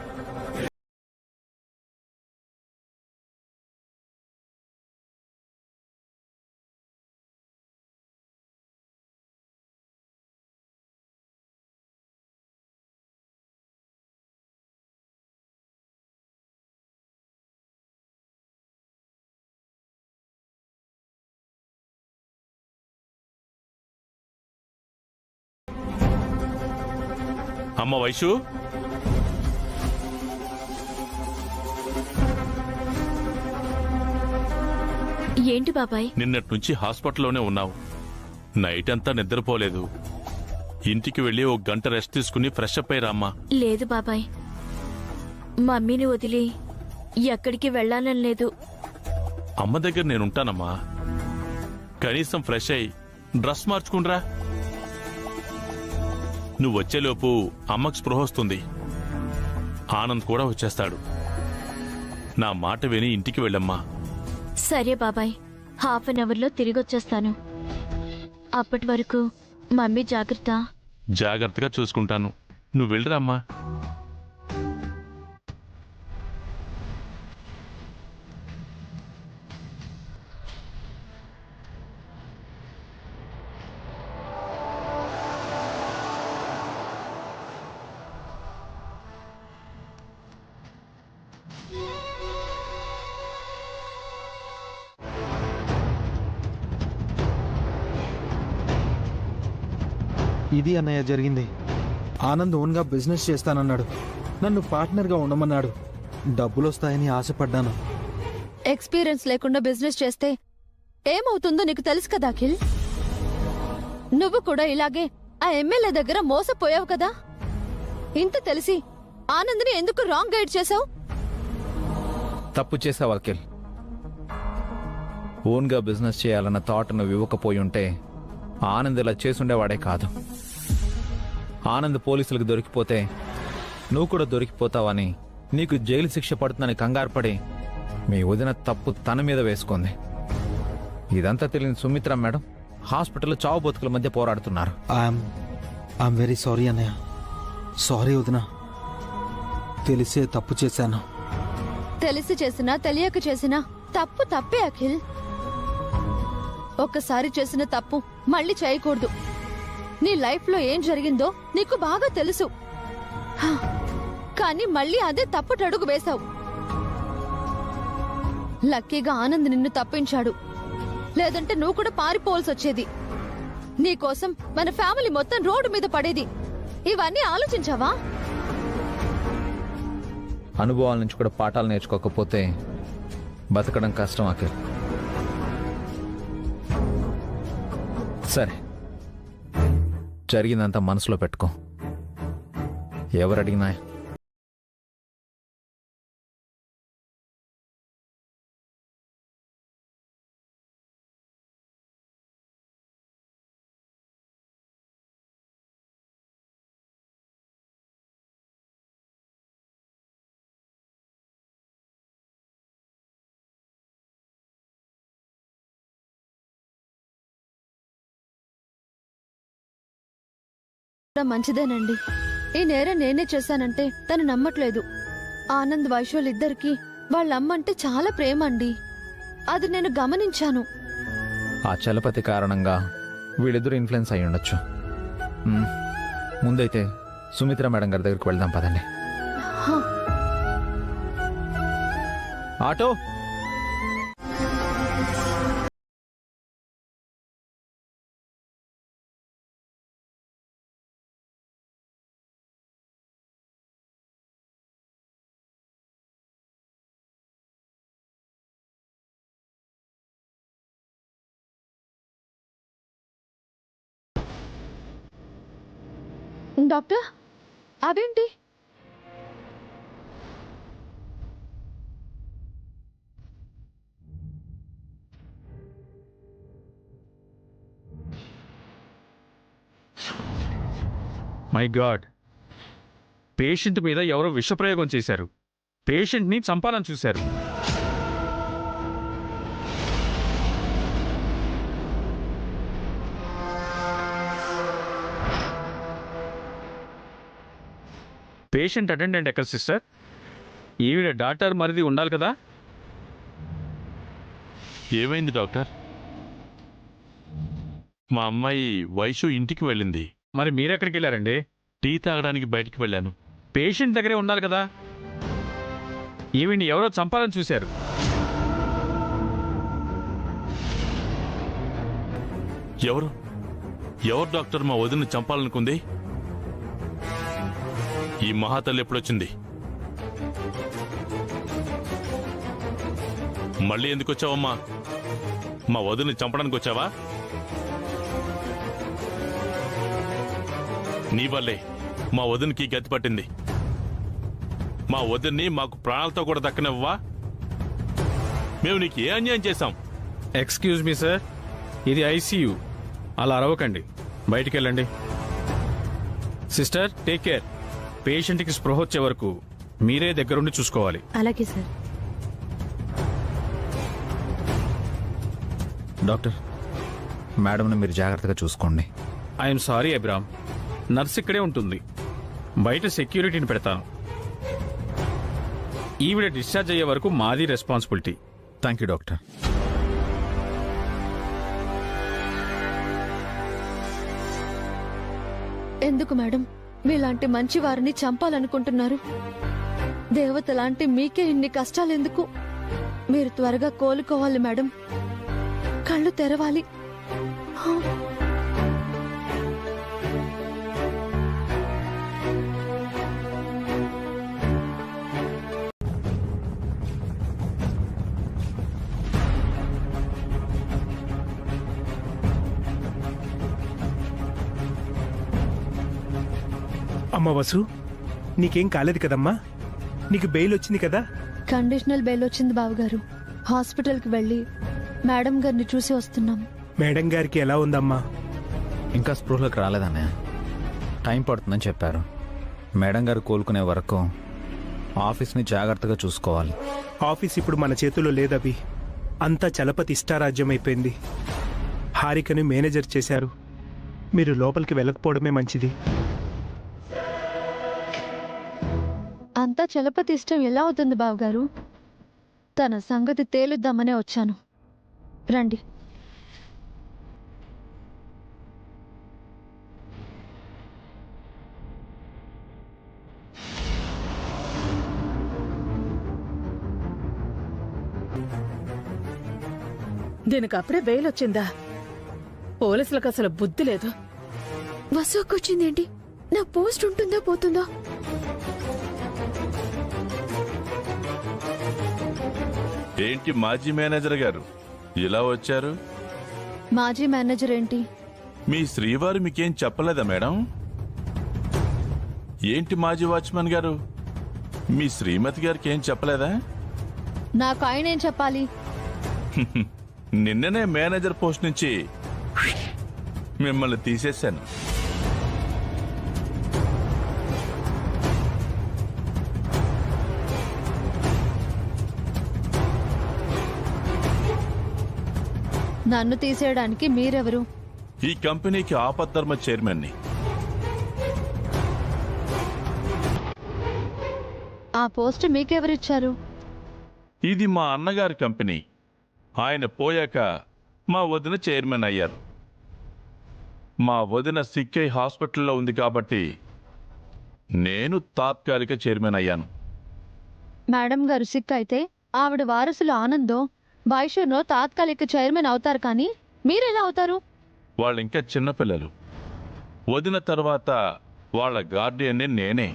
అమ్మ వైషు, ఏంటి బాబాయ్? నిన్నటి నుంచి హాస్పిటల్లోనే ఉన్నావు. నైట్ అంతా నిద్రపోలేదు. ఇంటికి వెళ్ళి 1 గంట రెస్ట్ తీసుకుని ఫ్రెష్ అప్ అయ్యి రామ్మా. లేదు బాబాయ్, మమ్మీని వదిలి ఎక్కడికి వెళ్ళాలని లేదు. అమ్మ దగ్గర నేనుంటానమ్మా. కనీసం ఫ్రెష్ అయ్యి డ్రెస్ మార్చుకుండ్రా. నువ్వు వచ్చేలోపు అమ్మకు స్పృహ వస్తుంది. ఆనంద్ కూడా వచ్చేస్తాడు. నా మాట విని ఇంటికి వెళ్ళమ్మా. సరే బాబాయ్, హాఫ్ అన్ అవర్లో తిరిగి వచ్చేస్తాను. అప్పటి వరకు మమ్మీ జాగ్రత్త. జాగ్రత్తగా చూసుకుంటాను, నువ్వు వెళ్ళిరామ్మా. ఇది అన్నయ్య జరిగింది. ఆనంద్ ఓన్గా బిజినెస్ చేస్తానన్నాడు. నన్ను పార్ట్నర్గా ఉండమన్నాడు. డబ్బులు వస్తాయని ఆశపడ్డాను. ఎక్స్పీరియన్స్ లేకుండా బిజినెస్ చేస్తే ఏమవుతుందో నీకు తెలుసు కదా అఖిల్. నువ్వు కూడా ఇలాగే ఆ ఎమ్మెల్యే దగ్గర మోసపోయావు కదా. ఇంత తెలిసి ఆనంద్ని ఎందుకు రాంగ్ గైడ్ చేశావు? తప్పు చేసావు అఖిల్. ఓన్గా బిజినెస్ చేయాలన్న థాట్ నువ్వు ఇవ్వకపోయి ఉంటే ఆనంద్ ఇలా చేసుండేవాడే కాదు. ఆనంద్ పోలీసులకు దొరికిపోతే నువ్వు కూడా దొరికిపోతావని, నీకు జైలు శిక్ష పడుతుందని కంగారు పడి మీ వదిన తప్పు తన మీద వేసుకుంది. ఇదంతా తెలియని సుమిత్ర మేడం హాస్పిటల్లో చావు బతుకుల మధ్య పోరాడుతున్నారు. ఐఎమ్ వెరీ సారీ అన్నయ్య. సారీ వదిన, తెలిసే తప్పు చేశాను. తెలిసి చేసినా తెలియక చేసినా తప్పు తప్పే అఖిల్. ఒక్కసారి చేసిన తప్పు మళ్ళీ చేయకూడదు. నీ లైఫ్ లో ఏం జరిగిందో నీకు బాగా తెలుసు. కానీ మళ్ళీ అదే తప్పుటడుగు వేశావు. లక్కీగా ఆనంద్ నిన్ను తప్పించాడు, లేదంటే నువ్వు కూడా పారిపోవాల్సి వచ్చేది. నీకోసం మన ఫ్యామిలీ మొత్తం రోడ్డు మీద పడేది. ఇవన్నీ ఆలోచించావా? అనుభవాల నుంచి కూడా పాఠాలు నేర్చుకోకపోతే బతకడం కష్టం అఖిల్. సరే, జరిగిందంతా మనసులో పెట్టుకో. ఎవరడిగినా మంచిదేనండి. ఈ నేరం నేనే చేశానంటే తను నమ్మట్లేదు. ఆనంద్ వైశ్వలిద్దరికి వాళ్ళమ్మంటే చాలా ప్రేమ అండి. అది నేను గమనించాను. ఆ చలపతి కారణంగా వీళ్ళిద్దరూ ఇన్ఫ్లుయెన్స్ అయి ఉండొచ్చు. ముందైతే సుమిత్ర మేడం గారి దగ్గరికి వెళ్దాం పదండి. ఆటో డాక్టర్ అదేంటి? మై గాడ్, పేషెంట్ మీద ఎవరో విషప్రయోగం చేశారు. పేషెంట్ని చంపాలని చూశారు. పేషెంట్ అటెండెంట్ ఎక్కడ సిస్టర్? ఈవిడ డాక్టర్ మరిది ఉండాలి కదా? ఏమైంది డాక్టర్? మా అమ్మాయి వైషు ఇంటికి వెళ్ళింది. మరి మీరెక్కడికి వెళ్ళారండి? టీ తాగడానికి బయటికి వెళ్ళాను. పేషెంట్ దగ్గరే ఉండాలి కదా? ఈవిడ్ని ఎవరో చంపాలని చూశారు. ఎవరు ఎవరు డాక్టర్ మా వదిన్ని చంపాలనుకుంది? ఈ మహాతల్లి ఎప్పుడొచ్చింది? మళ్ళీ ఎందుకు వచ్చావమ్మా? మా వదిన్ని చంపడానికి వచ్చావా? నీ వల్లే మా వదినికి గతి పట్టింది. మా వదిన్ని మాకు ప్రాణాలతో కూడా దక్కనివ్వవా? మేము నీకు ఏ అన్యాయం చేశాం? ఎక్స్క్యూజ్ మీ సార్, ఇది ఐసీయూ. అలా అరవకండి, బయటికి వెళ్ళండి. Sister, take care. పేషెంట్కి స్పృహ వచ్చే వరకు మీరే దగ్గరుండి చూసుకోవాలి. అలాగే సార్. డాక్టర్, మేడంని మీరు జాగ్రత్తగా చూసుకోండి. ఐఎమ్ సారీ అబ్రామ్, నర్స్ ఇక్కడే ఉంటుంది. బయట సెక్యూరిటీని పెడతాను. ఈవిడ డిశ్చార్జ్ అయ్యే వరకు మాది రెస్పాన్సిబిలిటీ. Thank you doctor. ఎందుకు మేడం మీలాంటి మంచి వారిని చంపాలనుకుంటున్నారు? దేవత లాంటి మీకే ఇన్ని కష్టాలెందుకు? మీరు త్వరగా కోలుకోవాలి మేడం, కళ్ళు తెరవాలి. అమ్మ వసు, నీకేం కాలేదు కదమ్మా? నీకు బెయిల్ వచ్చింది కదా? కండిషనల్ బెయిల్ వచ్చింది బావగారు. హాస్పిటల్కి వెళ్ళి మేడం గారిని చూసి వస్తున్నాం. మేడం గారికి ఎలా ఉందమ్మా? ఇంకా స్పృహలోకి రాలేదన్నయ్య, టైం పడుతుందని చెప్పారు. మేడం గారు కోలుకునే వరకు ఆఫీస్ని జాగ్రత్తగా చూసుకోవాలి. ఆఫీస్ ఇప్పుడు మన చేతిలో లేదవి. అంతా చలపతి ఇష్టారాజ్యం అయిపోయింది. హారికని మేనేజర్ చేశారు. మీరు లోపలికి వెళ్ళకపోవడమే మంచిది. అంతా చలపతి ఇష్టం ఎలా అవుతుంది బావగారు? తన సంగతి తేలుద్దామనే వచ్చాను. రండి. దీనికి అప్పుడే బెయిల్ వచ్చిందా? పోలీసులకు అసలు బుద్ధి లేదు. వసూకు వచ్చిందేంటి? నా పోస్ట్ ఉంటుందో పోతుందో? ఏంటి మాజీ మేనేజర్ గారు ఇలా వచ్చారు? మాజీ మేనేజర్ ఏంటి? మీ శ్రీవారు మీకేం చెప్పలేదా మేడం? ఏంటి మాజీ వాచ్మెన్ గారు, మీ శ్రీమతి గారికి ఏం చెప్పలేదా? నాకు ఆయన ఏం చెప్పాలి? నిన్ననే మేనేజర్ పోస్ట్ నుంచి మిమ్మల్ని తీసేశాను. నన్ను తీసేయడానికి మీరెవరు? ఈ కంపెనీకి ఆపద్ధర్మ చైర్మన్ని. ఆ పోస్ట్ మీకెవరిచ్చారు? ఇది మా అన్నగారి కంపెనీ. ఆయన పోయాక మా వదిన చైర్మన్ అయ్యారు. మా వదిన సిక్కై హాస్పిటల్లో ఉంది కాబట్టి నేను తాత్కాలిక చైర్మన్ అయ్యాను. మేడం గారు సిక్ అయితే ఆవిడ వారసులు ఆనందో వైషూర్నో తాత్కాలిక చైర్మన్ అవుతారు, కానీ మీరెలా అవుతారు? వాళ్ళు ఇంకా చిన్నపిల్లలు. వదిన తర్వాత వాళ్ళ గార్డియన్ని నేనే.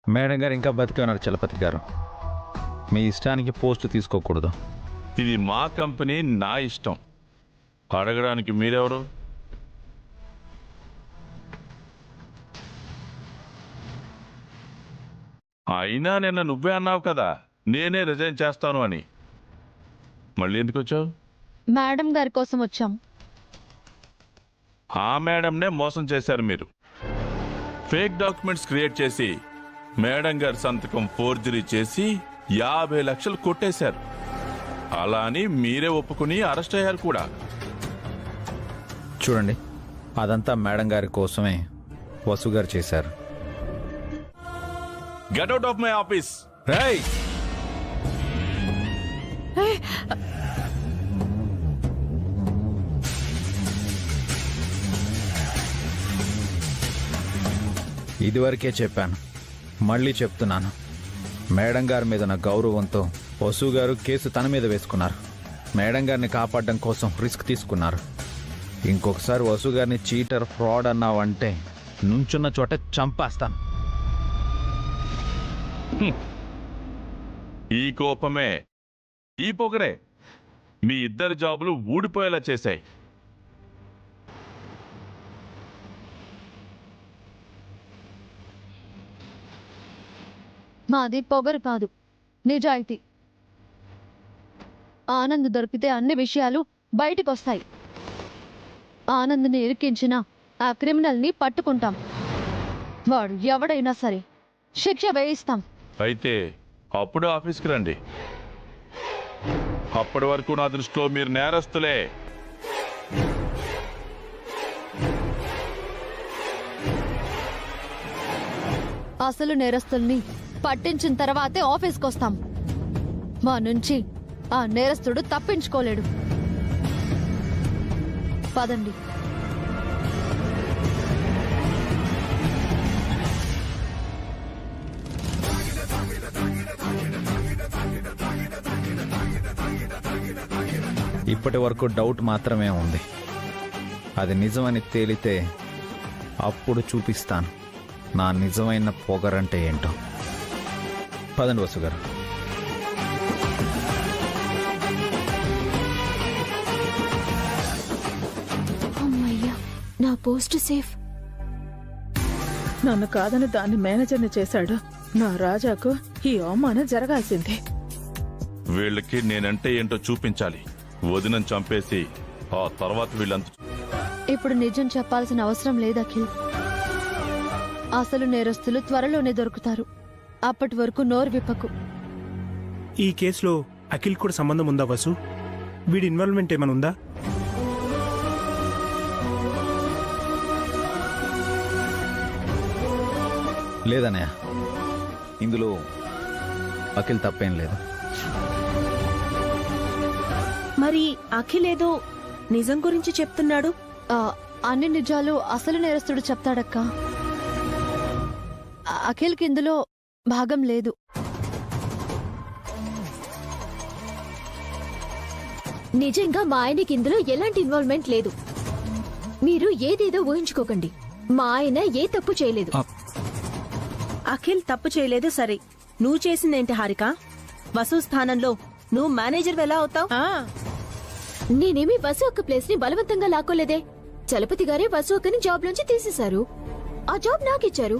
మేడం గారు ఇంకా బతికే ఉన్నారు చలపతి గారు. మీ ఇష్టానికి పోస్ట్ తీసుకోకూడదు. ఇది మా కంపెనీ, నా ఇష్టం. అడగడానికి మీరెవరు? అయినా నిన్న నువ్వే అన్నావు కదా నేనే రిజైన్ చేస్తాను అని. మళ్ళీ ఎందుకు వచ్చావు? మేడం గారి కోసం వచ్చాం. ఆ మేడంనే మోసం చేశారు మీరు. ఫేక్ డాక్యుమెంట్స్ క్రియేట్ చేసి మేడం గారి సంతకం ఫోర్జరీ చేసి 50 లక్షలు కొట్టేశారు. అలా అని మీరే ఒప్పుకుని అరెస్ట్ అయ్యారు కూడా. చూడండి, అదంతా మేడం గారి కోసమే వసు గారు చేశారు. Get out of my office. రేయ్, ఇదివరకే చెప్పాను, మళ్ళీ చెప్తున్నాను. మేడం గారి మీద నా గౌరవంతో వసు గారు కేసు తన మీద వేసుకున్నారు. మేడం గారిని కాపాడడం కోసం రిస్క్ తీసుకున్నారు. ఇంకొకసారి వసు గారిని చీటర్, ఫ్రాడ్ అన్నావంటే నుంచున్న చోట చంపేస్తాను. ఈ కోపమే, ఈ పొగరే మీ ఇద్దరి జాబులు ఊడిపోయేలా చేశాయి. మాది పొగరు కాదు, నిజాయితీ. ఆనంద్ దొరికితే అన్ని విషయాలు బయటికొస్తాయి. ఆనంద్ని ఇరికించిన ఆ క్రిమినల్ని పట్టుకుంటాం. వాడు ఎవడైనా సరే శిక్ష వేయిస్తాం. అయితే అప్పుడు ఆఫీస్కి రండి. అప్పటి వరకు నా దృష్టిలో మీరు నేరస్తులే. అసలు నేరస్తుల్ని పట్టించిన తర్వాతే ఆఫీస్కి వస్తాం. మా నుంచి ఆ నేరస్తుడు తప్పించుకోలేడు. పదండి. ఇప్పటి వరకు డౌట్ మాత్రమే ఉంది. అది నిజమని తేలితే అప్పుడు చూపిస్తాను నా నిజమైన పొగరంటే ఏంటో. పదండి వసు గారు. అమ్మయ్యా, నా పోస్ట్ సేఫ్. నన్ను కాదని దాన్ని మేనేజర్ని చేశాడు. నా రాజాకు ఈ అవమానం జరగాల్సిందే. వీళ్ళకి నేనంటే ఏంటో చూపించాలి. వదినని చంపేసి ఆ తర్వాత వీళ్ళంతా. ఇప్పుడు నిజం చెప్పాల్సిన అవసరం లేదు అఖిల్. అసలు నేరస్తులు త్వరలోనే దొరుకుతారు. అప్పటి వరకు నోరు విప్పకు. ఈ కేసులో అఖిల్ కూడా సంబంధం ఉందా వసు? వీడి ఇన్వాల్వ్మెంట్ ఏమైనా ఉందా? లేదన్నయ్య, ఇందులో అఖిల్ తప్పేం లేదు. మరి అఖిల్ ఏదో నిజం గురించి చెప్తున్నాడు. అన్ని నిజాలు అసలు నేరస్తుడు చెప్తాడక్క. అఖిల్కి ఇందులో భాగం లేదు. నిజంగా మా ఆయనకి ఇందులో ఎలాంటి ఇన్వాల్వ్మెంట్ లేదు. మీరు ఏదేదో ఊహించుకోకండి. మా ఆయన ఏ తప్పు చేయలేదు. అఖిల్ తప్పు చేయలేదు సరే, నువ్వు చేసిందేంటి హారిక? వసు స్థానంలో నువ్వు మేనేజర్ ఎలా అవుతావు? నేనేమి వసు అక్క ప్లేస్ ని బలవంతంగా లాక్కోలేదే. చలపతి గారే వసు అక్కని జాబ్ లోంచి తీసేశారు. ఆ జాబ్ నాకిచ్చారు.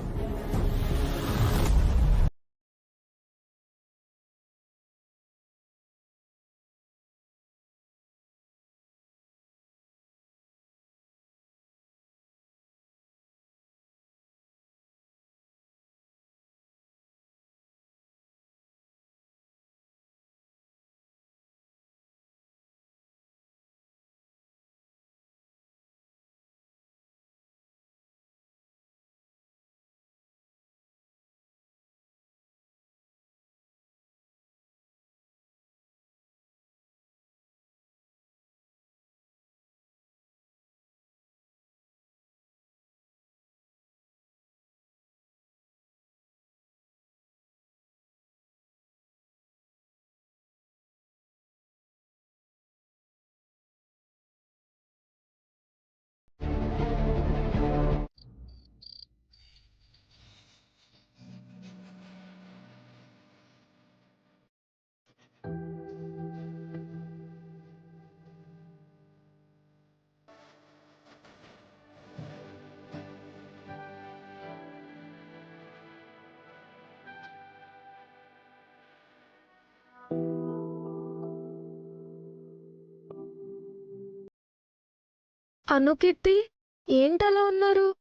అను కిట్టి ఏంటలా ఉన్నారు?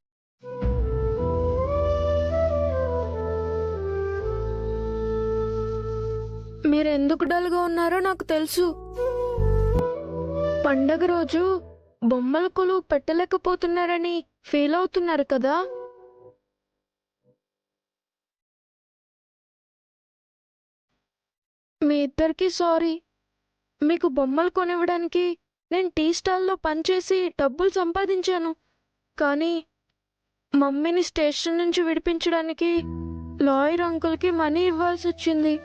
మీరెందుకు డల్గా ఉన్నారో నాకు తెలుసు. పండగ రోజు బొమ్మల కొలువు పెట్టలేకపోతున్నారని ఫీల్ అవుతున్నారు కదా? మీ ఇద్దరికి సారీ. మీకు బొమ్మలు కొనివ్వడానికి నేను టీ స్టాల్లో పనిచేసి డబ్బులు సంపాదించాను. కానీ మమ్మీని స్టేషన్ నుంచి విడిపించడానికి లాయర్ అంకుల్కి మనీ ఇవ్వాల్సి వచ్చింది.